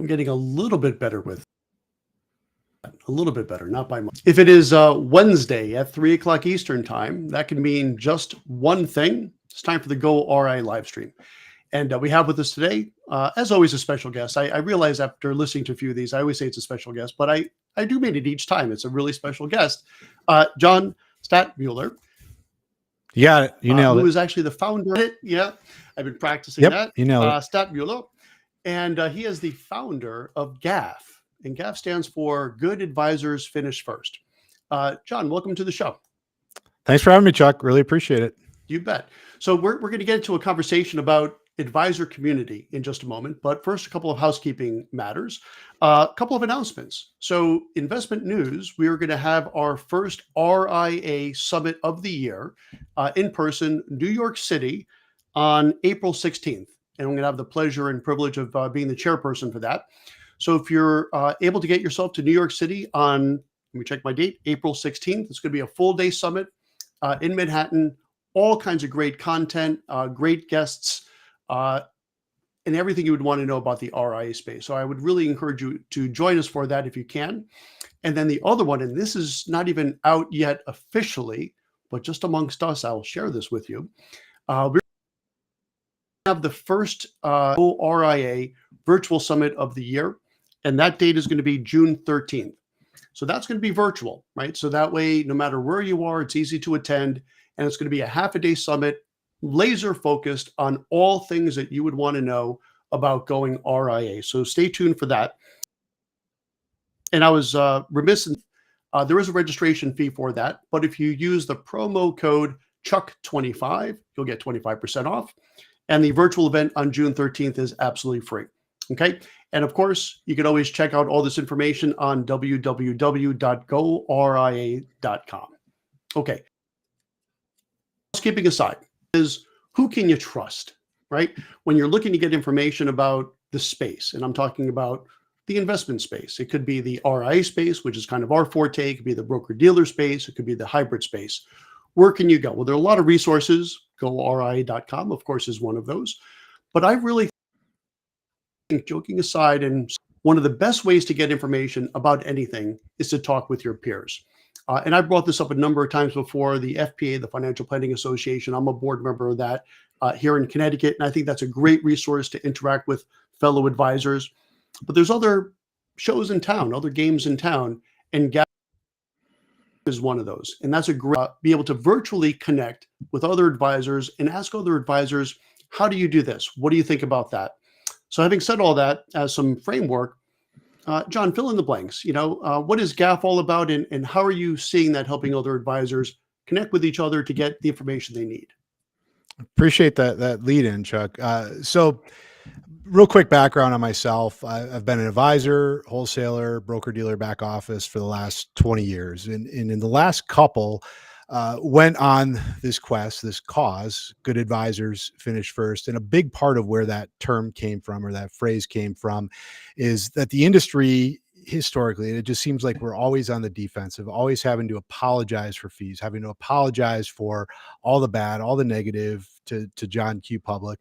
I'm getting a little bit better with a little bit better, not by much. If it is Wednesday at 3 o'clock Eastern time, that can mean just one thing. It's time for the goRIA live stream. And we have with us today, as always, a special guest. I realize after listening to a few of these, I always say it's a special guest, but I do mean it each time. It's a really special guest. John Stadtmueller. Yeah, you nailed it. Who is actually the founder of it. Yeah, I've been practicing that. You nailed it. Stadtmueller. And he is the founder of GAFF. And GAFF stands for Good Advisors Finish First. John, welcome to the show. Thanks for having me, Chuck. Really appreciate it. You bet. So we're going to get into a conversation about advisor community in just a moment. But first, a couple of housekeeping matters. A couple of announcements. So investment news, we are going to have our first RIA Summit of the year in person, New York City on April 16th. And I'm going to have the pleasure and privilege of being the chairperson for that. So if you're able to get yourself to New York City on, let me check my date, April 16th, it's going to be a full day summit in Manhattan, all kinds of great content, great guests, and everything you would want to know about the RIA space. So I would really encourage you to join us for that if you can. And then the other one, and this is not even out yet officially, but just amongst us, I'll share this with you. We're have the first goRIA virtual summit of the year, and that date is going to be June 13th. So that's going to be virtual, right? So that way, no matter where you are, it's easy to attend, and it's going to be a half-a-day summit, laser focused on all things that you would want to know about going RIA. So stay tuned for that. And I was remiss, there is a registration fee for that, but if you use the promo code CHUCK25, you'll get 25% off. And the virtual event on June 13th is absolutely free. Okay. And of course, you can always check out all this information on www.goria.com. Okay. Housekeeping aside, is who can you trust, right? When you're looking to get information about the space, and I'm talking about the investment space. It could be the RIA space, which is kind of our forte. It could be the broker-dealer space. It could be the hybrid space. Where can you go? Well, there are a lot of resources. goRIA.com, of course, is one of those. But I really think, joking aside, and one of the best ways to get information about anything is to talk with your peers. And I brought this up a number of times before, the FPA, the Financial Planning Association. I'm a board member of that here in Connecticut. And I think that's a great resource to interact with fellow advisors. But there's other shows in town, other games in town, and GAFF is one of those. And that's a great, be able to virtually connect with other advisors and ask other advisors, how do you do this? What do you think about that? So having said all that as some framework, John, fill in the blanks. What is GAFF all about, and how are you seeing that helping other advisors connect with each other to get the information they need? Appreciate that lead in, Chuck. So real quick background on myself. I've been an advisor, wholesaler, broker-dealer, back office for the last 20 years. And in the last couple, went on this quest, this cause, good advisors finish first. And a big part of where that term came from, or that phrase came from, is that the industry historically, it just seems like we're always on the defensive, always having to apologize for fees, having to apologize for all the bad, all the negative to John Q. Public.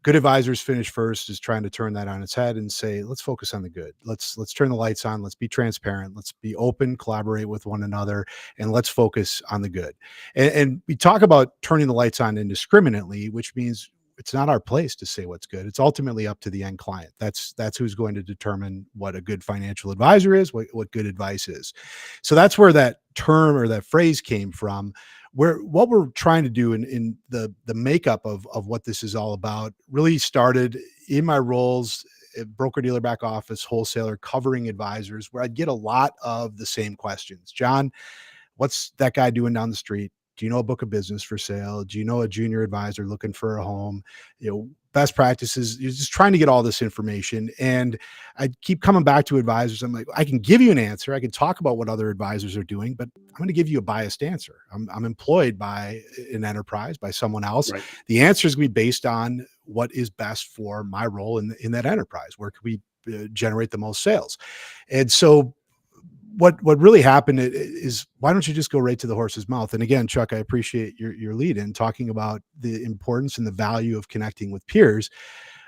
Good advisors finish first is trying to turn that on its head and say, let's focus on the good. Let's turn the lights on. Let's be transparent. Let's be open, collaborate with one another, and let's focus on the good. And we talk about turning the lights on indiscriminately, which means it's not our place to say what's good. It's ultimately up to the end client. That's who's going to determine what a good financial advisor is, what good advice is. So that's where that term or that phrase came from. What we're trying to do in the makeup of what this is all about really started in my roles at broker-dealer, back office, wholesaler, covering advisors, where I'd get a lot of the same questions. John, what's that guy doing down the street? Do you know a book of business for sale? Do you know a junior advisor looking for a home? Best practices. You're just trying to get all this information. And I keep coming back to advisors. I'm like, I can give you an answer. I can talk about what other advisors are doing, but I'm going to give you a biased answer. I'm employed by an enterprise, by someone else. Right. The answer is going to be based on what is best for my role in that enterprise. Where could we generate the most sales? And so what really happened is, why don't you just go right to the horse's mouth? And again, Chuck, I appreciate your lead in talking about the importance and the value of connecting with peers.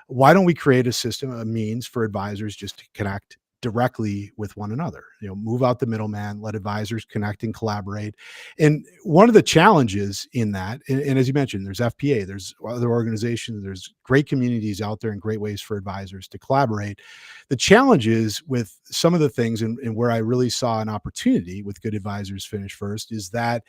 why don't we create a system, a means for advisors just to connect directly with one another, move out the middleman, let advisors connect and collaborate. And one of the challenges in that, and as you mentioned, there's FPA, there's other organizations, there's great communities out there and great ways for advisors to collaborate. The challenge is with some of the things, and where I really saw an opportunity with Good Advisors Finish First, is that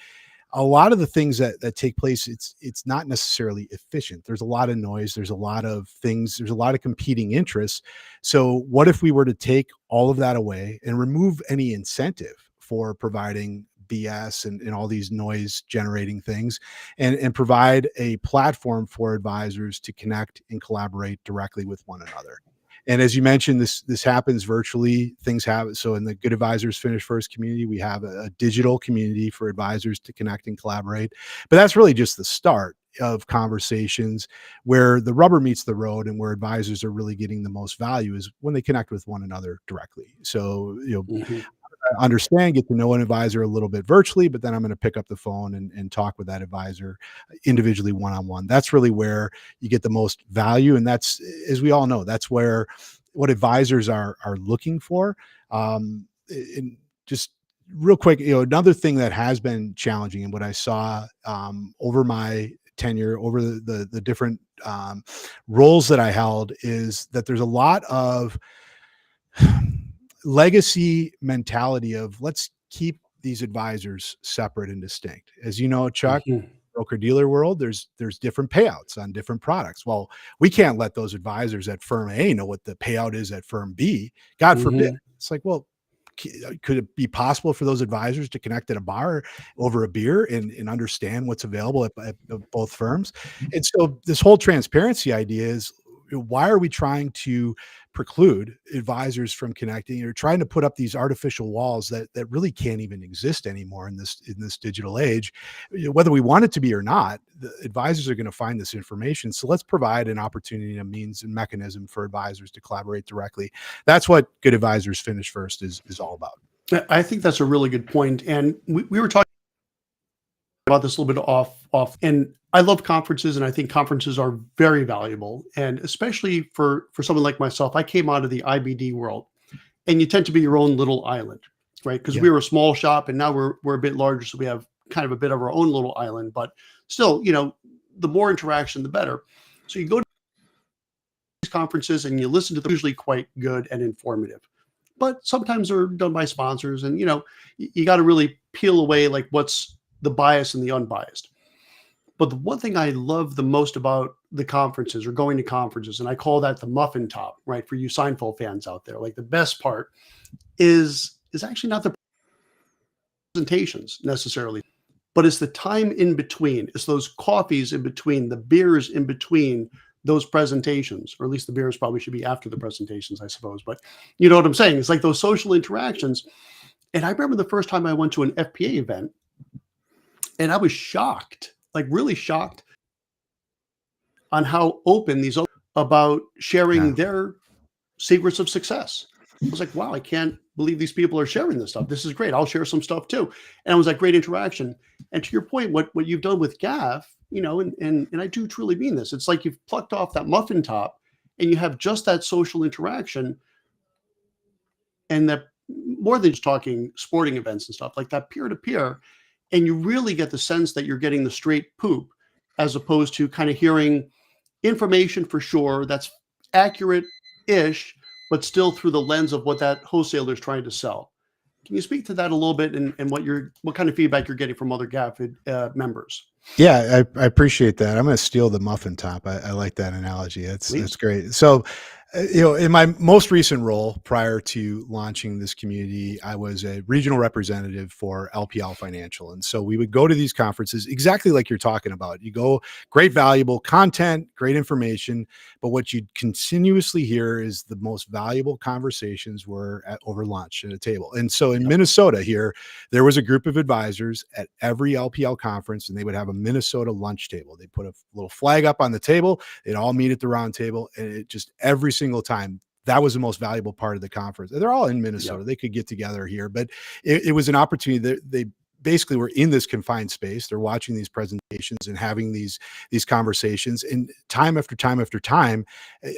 a lot of the things that take place, it's not necessarily efficient. There's a lot of noise. There's a lot of things. There's a lot of competing interests. So what if we were to take all of that away and remove any incentive for providing BS and all these noise generating things, and provide a platform for advisors to connect and collaborate directly with one another? And as you mentioned, this happens virtually. Things happen. So in the Good Advisors Finish First community, we have a digital community for advisors to connect and collaborate. But that's really just the start of conversations where the rubber meets the road and where advisors are really getting the most value is when they connect with one another directly. So, understand, get to know an advisor a little bit virtually, but then I'm going to pick up the phone and talk with that advisor individually, one-on-one. That's really where you get the most value. And that's, as we all know, that's where what advisors are looking for. And just real quick, another thing that has been challenging and what I saw over my tenure, over the different roles that I held, is that there's a lot of legacy mentality of let's keep these advisors separate and distinct. As you know, Chuck, broker dealer world, there's different payouts on different products. Well, we can't let those advisors at firm A know what the payout is at firm B. God forbid. It's like, well, could it be possible for those advisors to connect at a bar over a beer and understand what's available at both firms? And so this whole transparency idea is, why are we trying to preclude advisors from connecting, or trying to put up these artificial walls that really can't even exist anymore in this digital age? Whether we want it to be or not, the advisors are going to find this information. So let's provide an opportunity, a means and mechanism for advisors to collaborate directly. That's what Good Advisors Finish First is all about. I think that's a really good point. And we were talking about this a little bit off, and I love conferences, and I think conferences are very valuable. And especially for someone like myself, I came out of the IBD world, and you tend to be your own little island, right? Because we were a small shop, and now we're a bit larger, so we have kind of a bit of our own little island. But still, the more interaction, the better. So you go to these conferences and you listen to them, usually quite good and informative. But sometimes they're done by sponsors, and you got to really peel away like what's the bias and the unbiased. But the one thing I love the most about the conferences, or going to conferences, and I call that the muffin top, right? For you Seinfeld fans out there, like the best part is actually not the presentations necessarily, but it's the time in between. It's those coffees in between, the beers in between those presentations, or at least the beers probably should be after the presentations, I suppose. But you know what I'm saying? It's like those social interactions. And I remember the first time I went to an FPA event, and I was shocked, like really shocked, on how open these about sharing their secrets of success. I was like, wow, I can't believe these people are sharing this stuff. This is great. I'll share some stuff too. And it was like great interaction. And to your point, what you've done with GAFF, and I do truly mean this, it's like you've plucked off that muffin top and you have just that social interaction, and that more than just talking sporting events and stuff, like that peer-to-peer. And you really get the sense that you're getting the straight poop, as opposed to kind of hearing information for sure that's accurate-ish, but still through the lens of what that wholesaler is trying to sell. Can you speak to that a little bit, and what kind of feedback you're getting from other GAFF members? Yeah, I appreciate that. I'm going to steal the muffin top. I like that analogy. That's great. So, in my most recent role prior to launching this community, I was a regional representative for LPL Financial. And so we would go to these conferences exactly like you're talking about. You go, great valuable content, great information, but what you'd continuously hear is the most valuable conversations were over lunch at a table. And so in Minnesota here, there was a group of advisors at every LPL conference, and they would have a Minnesota lunch table. They put a little flag up on the table. They'd all meet at the round table, and it just every single time, that was the most valuable part of the conference. They're all in Minnesota. They could get together here, but it was an opportunity that basically we're in this confined space. They're watching these presentations and having these conversations, and time after time after time,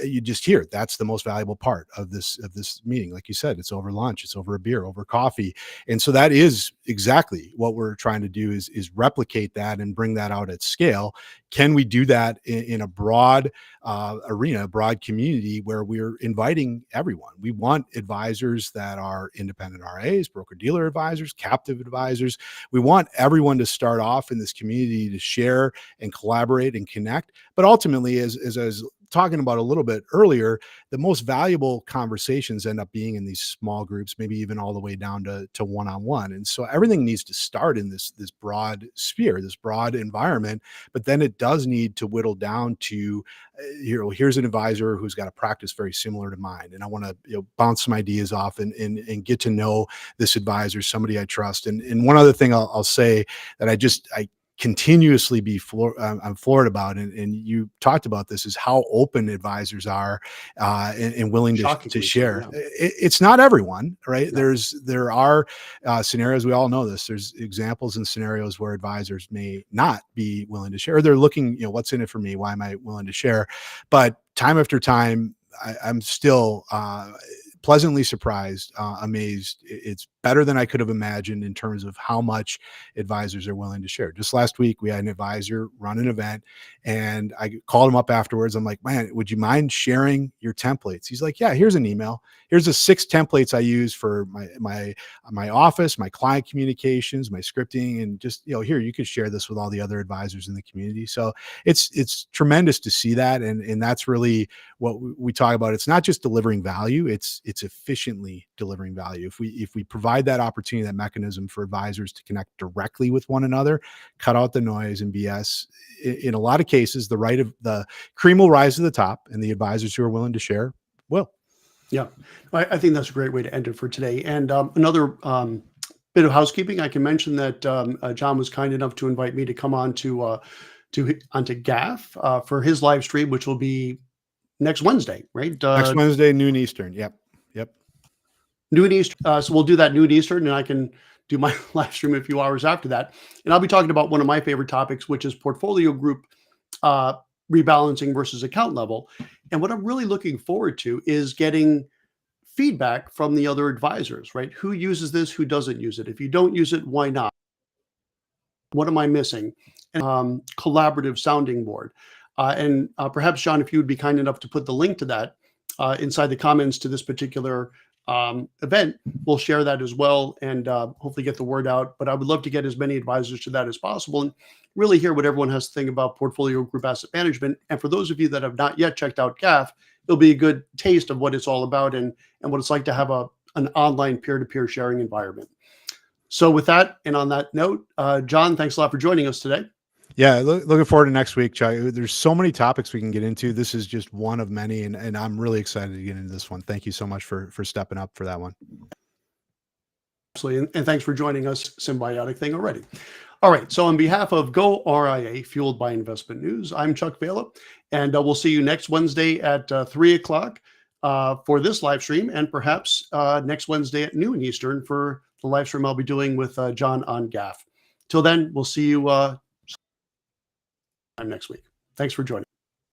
you just hear that's the most valuable part of this meeting. Like you said, it's over lunch, it's over a beer, over coffee, and so that is exactly what we're trying to do is replicate that and bring that out at scale. Can we do that in a broad arena, a broad community where we're inviting everyone? We want advisors that are independent RAs, broker dealer advisors, captive advisors. We want everyone to start off in this community to share and collaborate and connect. But ultimately, as I was talking about a little bit earlier, the most valuable conversations end up being in these small groups, maybe even all the way down to one-on-one. And so everything needs to start in this broad sphere, this broad environment, but then it does need to whittle down to, here's an advisor who's got a practice very similar to mine, and I want to bounce some ideas off and get to know this advisor, somebody I trust. And one other thing I'll say that I continuously I'm floored about, and you talked about this, is how open advisors are and willing to share. Yeah. It's not everyone, right? No. There are scenarios, we all know this. There's examples and scenarios where advisors may not be willing to share, or they're looking, what's in it for me? Why am I willing to share? But time after time, I'm still pleasantly surprised, amazed. It's better than I could have imagined in terms of how much advisors are willing to share. Just last week, we had an advisor run an event, and I called him up afterwards. I'm like, man, would you mind sharing your templates? He's like, yeah, here's an email. Here's the 6 templates I use for my office, my client communications, my scripting, and just, here, you could share this with all the other advisors in the community. So it's tremendous to see that. And that's really what we talk about. It's not just delivering value, it's efficiently delivering value. If we provide that opportunity, that mechanism for advisors to connect directly with one another, cut out the noise and BS, in a lot of cases, the cream will rise to the top, and the advisors who are willing to share will. Yeah, I think that's a great way to end it for today. And another bit of housekeeping, I can mention that John was kind enough to invite me to come on onto GAFF for his live stream, which will be next Wednesday, right? Next Wednesday, noon Eastern. Yep. Noon Eastern. So we'll do that noon Eastern, and I can do my live stream a few hours after that. And I'll be talking about one of my favorite topics, which is portfolio group rebalancing versus account level. And what I'm really looking forward to is getting feedback from the other advisors, right? Who uses this? Who doesn't use it? If you don't use it, why not? What am I missing? And collaborative sounding board. And perhaps, John, if you would be kind enough to put the link to that inside the comments to this particular event, we'll share that as well, and hopefully get the word out. But I would love to get as many advisors to that as possible and really hear what everyone has to think about portfolio group asset management. And for those of you that have not yet checked out GAFF, it'll be a good taste of what it's all about and what it's like to have an online peer-to-peer sharing environment. So with that, and on that note, John, thanks a lot for joining us today. Yeah, looking forward to next week, Chuck. There's so many topics we can get into. This is just one of many, and I'm really excited to get into this one. Thank you so much for stepping up for that one. Absolutely, and thanks for joining us, Symbiotic Thing already. All right, so on behalf of goRIA, Fueled by Investment News, I'm Chuck Vela, and we'll see you next Wednesday at 3 o'clock for this live stream, and perhaps next Wednesday at noon Eastern for the live stream I'll be doing with John on GAFF. Till then, we'll see you next week. Thanks for joining.